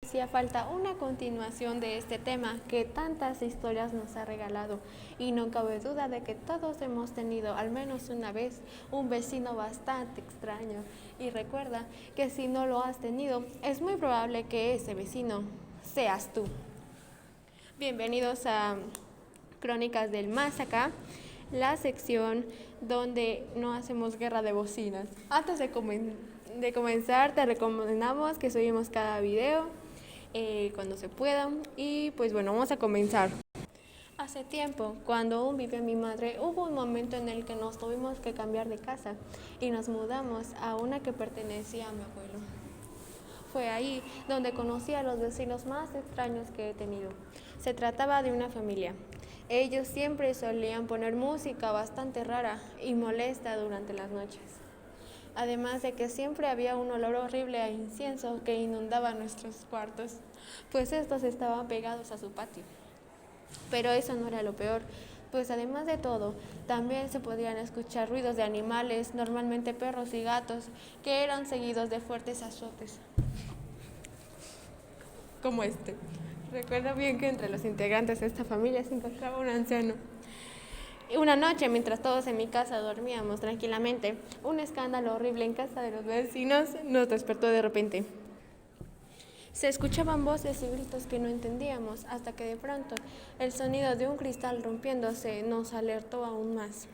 Hacía falta una continuación de este tema que tantas historias nos ha regalado y no cabe duda de que todos hemos tenido al menos una vez un vecino bastante extraño y recuerda que si no lo has tenido es muy probable que ese vecino seas tú. Bienvenidos a Crónicas del Más Acá, la sección donde no hacemos guerra de bocinas. Antes de comenzar te recomendamos que subimos cada video cuando se pueda. Y pues bueno, vamos a comenzar. Hace tiempo, cuando aún vivía mi madre, hubo un momento en el que nos tuvimos que cambiar de casa y nos mudamos a una que pertenecía a mi abuelo. Fue ahí donde conocí a los vecinos más extraños que he tenido. Se trataba de una familia. Ellos siempre solían poner música bastante rara y molesta durante las noches. Además de que siempre había un olor horrible a incienso que inundaba nuestros cuartos, pues estos estaban pegados a su patio. Pero eso no era lo peor, pues además de todo, también se podían escuchar ruidos de animales, normalmente perros y gatos, que eran seguidos de fuertes azotes. Como este. Recuerdo bien que entre los integrantes de esta familia se encontraba un anciano. Una noche, mientras todos en mi casa dormíamos tranquilamente, un escándalo horrible en casa de los vecinos nos despertó de repente. Se escuchaban voces y gritos que no entendíamos, hasta que de pronto el sonido de un cristal rompiéndose nos alertó aún más.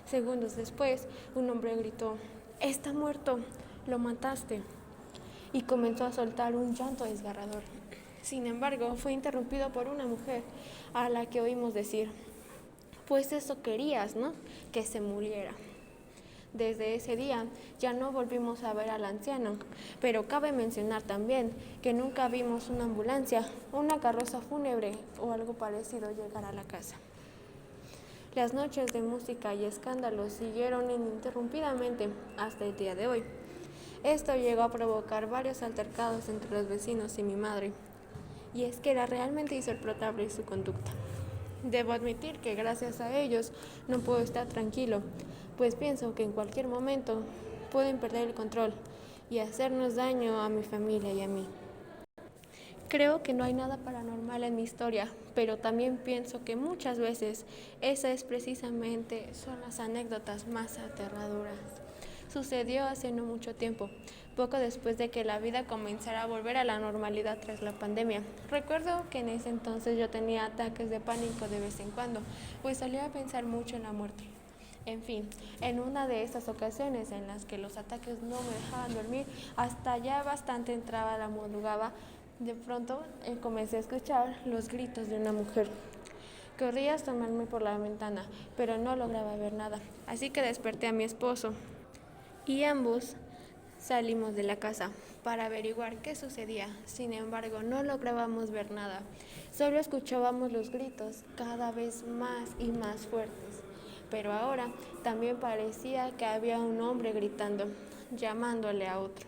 Segundos después, un hombre gritó: «¡Está muerto! ¡Lo mataste!» y comenzó a soltar un llanto desgarrador. Sin embargo, fue interrumpido por una mujer a la que oímos decir: «Pues eso querías, ¿no? Que se muriera». Desde ese día ya no volvimos a ver al anciano, pero cabe mencionar también que nunca vimos una ambulancia, una carroza fúnebre o algo parecido llegar a la casa. Las noches de música y escándalos siguieron ininterrumpidamente hasta el día de hoy. Esto llegó a provocar varios altercados entre los vecinos y mi madre, y es que era realmente insoportable su conducta. Debo admitir que gracias a ellos no puedo estar tranquilo, pues pienso que en cualquier momento pueden perder el control y hacernos daño a mi familia y a mí. Creo que no hay nada paranormal en mi historia, pero también pienso que muchas veces esas precisamente son las anécdotas más aterradoras. Sucedió hace no mucho tiempo, poco después de que la vida comenzara a volver a la normalidad tras la pandemia. Recuerdo que en ese entonces yo tenía ataques de pánico de vez en cuando, pues solía pensar mucho en la muerte. En fin, en una de estas ocasiones en las que los ataques no me dejaban dormir, hasta ya bastante entraba la madrugada, de pronto comencé a escuchar los gritos de una mujer. Corrí a asomarme por la ventana, pero no lograba ver nada, así que desperté a mi esposo y ambos salimos de la casa para averiguar qué sucedía. Sin embargo, no lográbamos ver nada, solo escuchábamos los gritos cada vez más y más fuertes. Pero ahora también parecía que había un hombre gritando, llamándole a otro.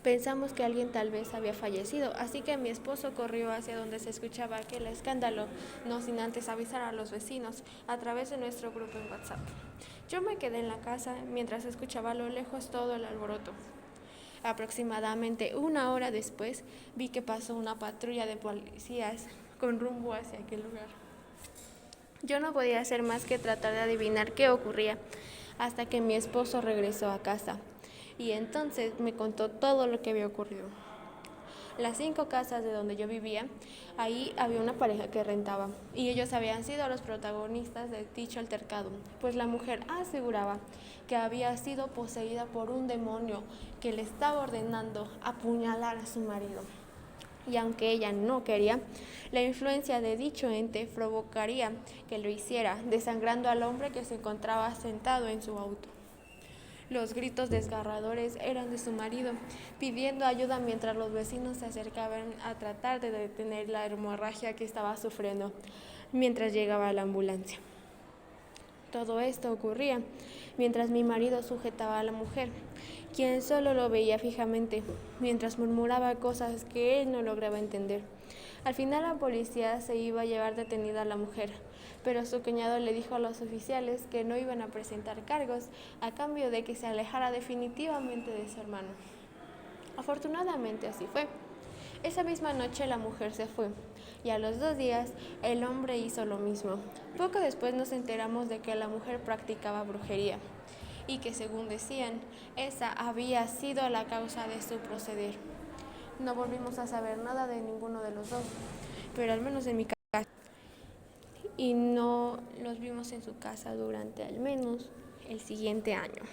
Pensamos que alguien tal vez había fallecido, así que mi esposo corrió hacia donde se escuchaba aquel escándalo, no sin antes avisar a los vecinos a través de nuestro grupo en WhatsApp. Yo me quedé en la casa mientras escuchaba a lo lejos todo el alboroto. Aproximadamente una hora después vi que pasó una patrulla de policías con rumbo hacia aquel lugar. Yo no podía hacer más que tratar de adivinar qué ocurría, hasta que mi esposo regresó a casa y entonces me contó todo lo que había ocurrido. Las 5 casas de donde yo vivía, ahí había una pareja que rentaba y ellos habían sido los protagonistas de dicho altercado, pues la mujer aseguraba que había sido poseída por un demonio que le estaba ordenando apuñalar a su marido. Y aunque ella no quería, la influencia de dicho ente provocaría que lo hiciera, desangrando al hombre que se encontraba sentado en su auto. Los gritos desgarradores eran de su marido, pidiendo ayuda mientras los vecinos se acercaban a tratar de detener la hemorragia que estaba sufriendo mientras llegaba la ambulancia. Todo esto ocurría mientras mi marido sujetaba a la mujer, quien solo lo veía fijamente, mientras murmuraba cosas que él no lograba entender. Al final la policía se iba a llevar detenida a la mujer, pero su cuñado le dijo a los oficiales que no iban a presentar cargos a cambio de que se alejara definitivamente de su hermano. Afortunadamente así fue. Esa misma noche la mujer se fue y a los 2 días el hombre hizo lo mismo. Poco después nos enteramos de que la mujer practicaba brujería y que, según decían, esa había sido la causa de su proceder. No volvimos a saber nada de ninguno de los dos, pero al menos en mi casa, y no los vimos en su casa durante al menos el siguiente año.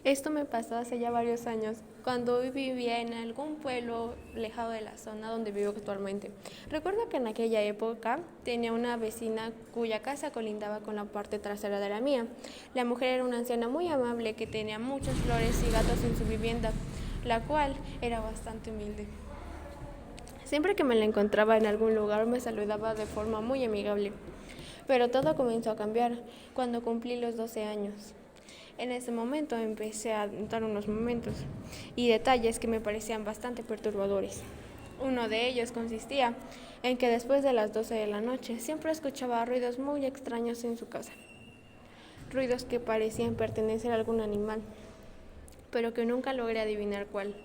Esto me pasó hace ya varios años, cuando vivía en algún pueblo lejano de la zona donde vivo actualmente. Recuerdo que en aquella época tenía una vecina cuya casa colindaba con la parte trasera de la mía. La mujer era una anciana muy amable que tenía muchas flores y gatos en su vivienda, la cual era bastante humilde. Siempre que me la encontraba en algún lugar me saludaba de forma muy amigable. Pero todo comenzó a cambiar cuando cumplí los 12 años. En ese momento empecé a notar unos momentos y detalles que me parecían bastante perturbadores. Uno de ellos consistía en que después de las 12 de la noche siempre escuchaba ruidos muy extraños en su casa. Ruidos que parecían pertenecer a algún animal, pero que nunca logré adivinar cuál.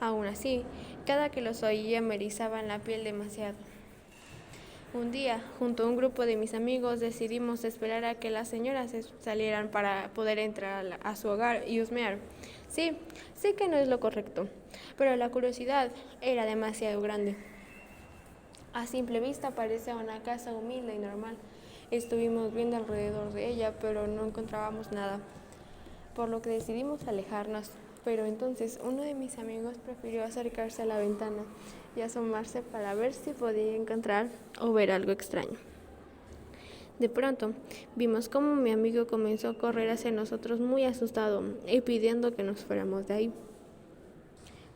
Aún así, cada que los oía me erizaban la piel demasiado. Un día, junto a un grupo de mis amigos, decidimos esperar a que las señoras salieran para poder entrar a su hogar y husmear. Sí, sé que no es lo correcto, pero la curiosidad era demasiado grande. A simple vista parecía una casa humilde y normal. Estuvimos viendo alrededor de ella, pero no encontrábamos nada, por lo que decidimos alejarnos. Pero entonces uno de mis amigos prefirió acercarse a la ventana y asomarse para ver si podía encontrar o ver algo extraño. De pronto, vimos cómo mi amigo comenzó a correr hacia nosotros muy asustado y pidiendo que nos fuéramos de ahí.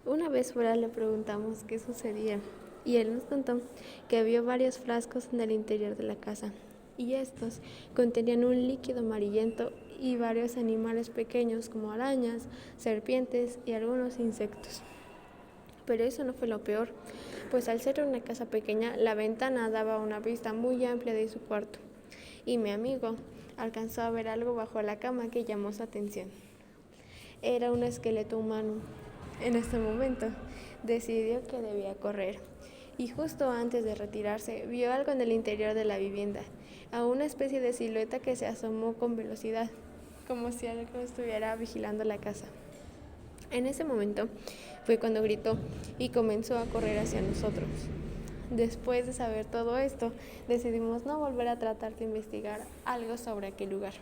Una vez fuera le preguntamos qué sucedía y él nos contó que vio varios frascos en el interior de la casa y estos contenían un líquido amarillento y varios animales pequeños como arañas, serpientes y algunos insectos. Pero eso no fue lo peor, pues al ser una casa pequeña, la ventana daba una vista muy amplia de su cuarto y mi amigo alcanzó a ver algo bajo la cama que llamó su atención. Era un esqueleto humano. En este momento decidió que debía correr y justo antes de retirarse vio algo en el interior de la vivienda, a una especie de silueta que se asomó con velocidad, como si algo estuviera vigilando la casa. En ese momento fue cuando gritó y comenzó a correr hacia nosotros. Después de saber todo esto, decidimos no volver a tratar de investigar algo sobre aquel lugar.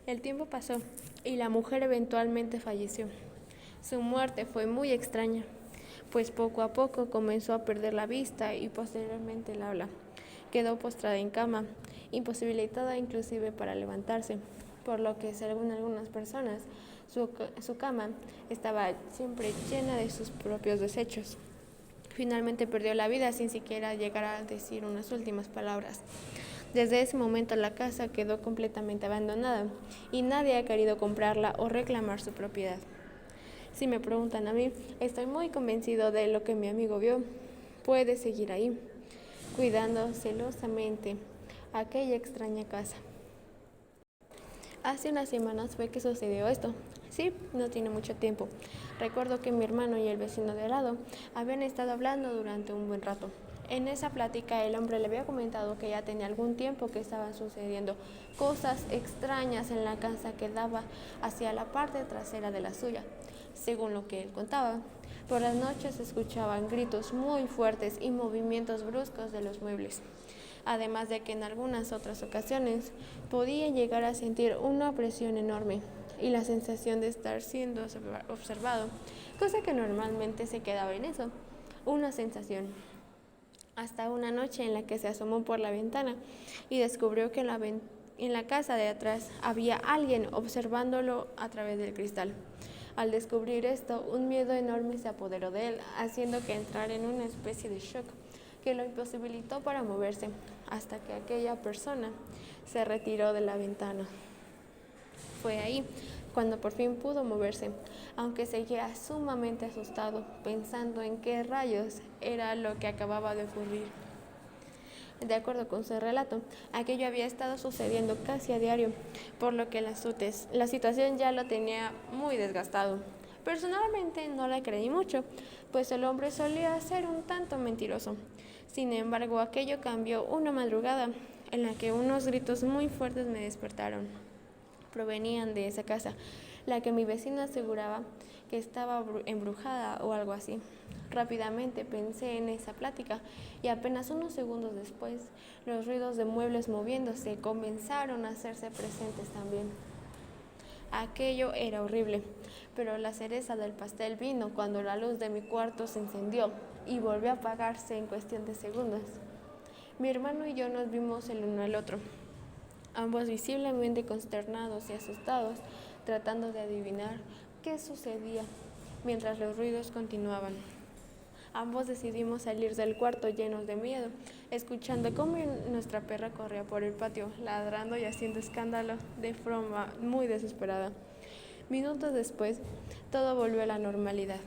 El tiempo pasó y la mujer eventualmente falleció. Su muerte fue muy extraña, pues poco a poco comenzó a perder la vista y posteriormente el habla. Quedó postrada en cama, imposibilitada inclusive para levantarse, por lo que, según algunas personas, su cama estaba siempre llena de sus propios desechos. Finalmente perdió la vida sin siquiera llegar a decir unas últimas palabras. Desde ese momento la casa quedó completamente abandonada y nadie ha querido comprarla o reclamar su propiedad. Si me preguntan a mí, estoy muy convencido de lo que mi amigo vio. Puede seguir ahí, cuidando celosamente aquella extraña casa. Hace unas semanas fue que sucedió esto. Sí, no tiene mucho tiempo. Recuerdo que mi hermano y el vecino de al lado habían estado hablando durante un buen rato. En esa plática el hombre le había comentado que ya tenía algún tiempo que estaban sucediendo cosas extrañas en la casa que daba hacia la parte trasera de la suya. Según lo que él contaba, por las noches se escuchaban gritos muy fuertes y movimientos bruscos de los muebles. Además de que en algunas otras ocasiones podía llegar a sentir una presión enorme y la sensación de estar siendo observado, cosa que normalmente se quedaba en eso, una sensación. Hasta una noche en la que se asomó por la ventana y descubrió que en la casa de atrás había alguien observándolo a través del cristal. Al descubrir esto, un miedo enorme se apoderó de él, haciendo que entrara en una especie de shock que lo imposibilitó para moverse, hasta que aquella persona se retiró de la ventana. Fue ahí cuando por fin pudo moverse, aunque seguía sumamente asustado, pensando en qué rayos era lo que acababa de ocurrir. De acuerdo con su relato, aquello había estado sucediendo casi a diario, por lo que la situación ya lo tenía muy desgastado. Personalmente no la creí mucho, pues el hombre solía ser un tanto mentiroso. Sin embargo, aquello cambió una madrugada en la que unos gritos muy fuertes me despertaron. Provenían de esa casa, la que mi vecino aseguraba que estaba embrujada o algo así. Rápidamente pensé en esa plática y apenas unos segundos después, los ruidos de muebles moviéndose comenzaron a hacerse presentes también. Aquello era horrible, pero la cereza del pastel vino cuando la luz de mi cuarto se encendió y volvió a apagarse en cuestión de segundos. Mi hermano y yo nos vimos el uno al otro, ambos visiblemente consternados y asustados, tratando de adivinar qué sucedía mientras los ruidos continuaban. Ambos decidimos salir del cuarto llenos de miedo, escuchando cómo nuestra perra corría por el patio, ladrando y haciendo escándalo de forma muy desesperada. Minutos después, todo volvió a la normalidad.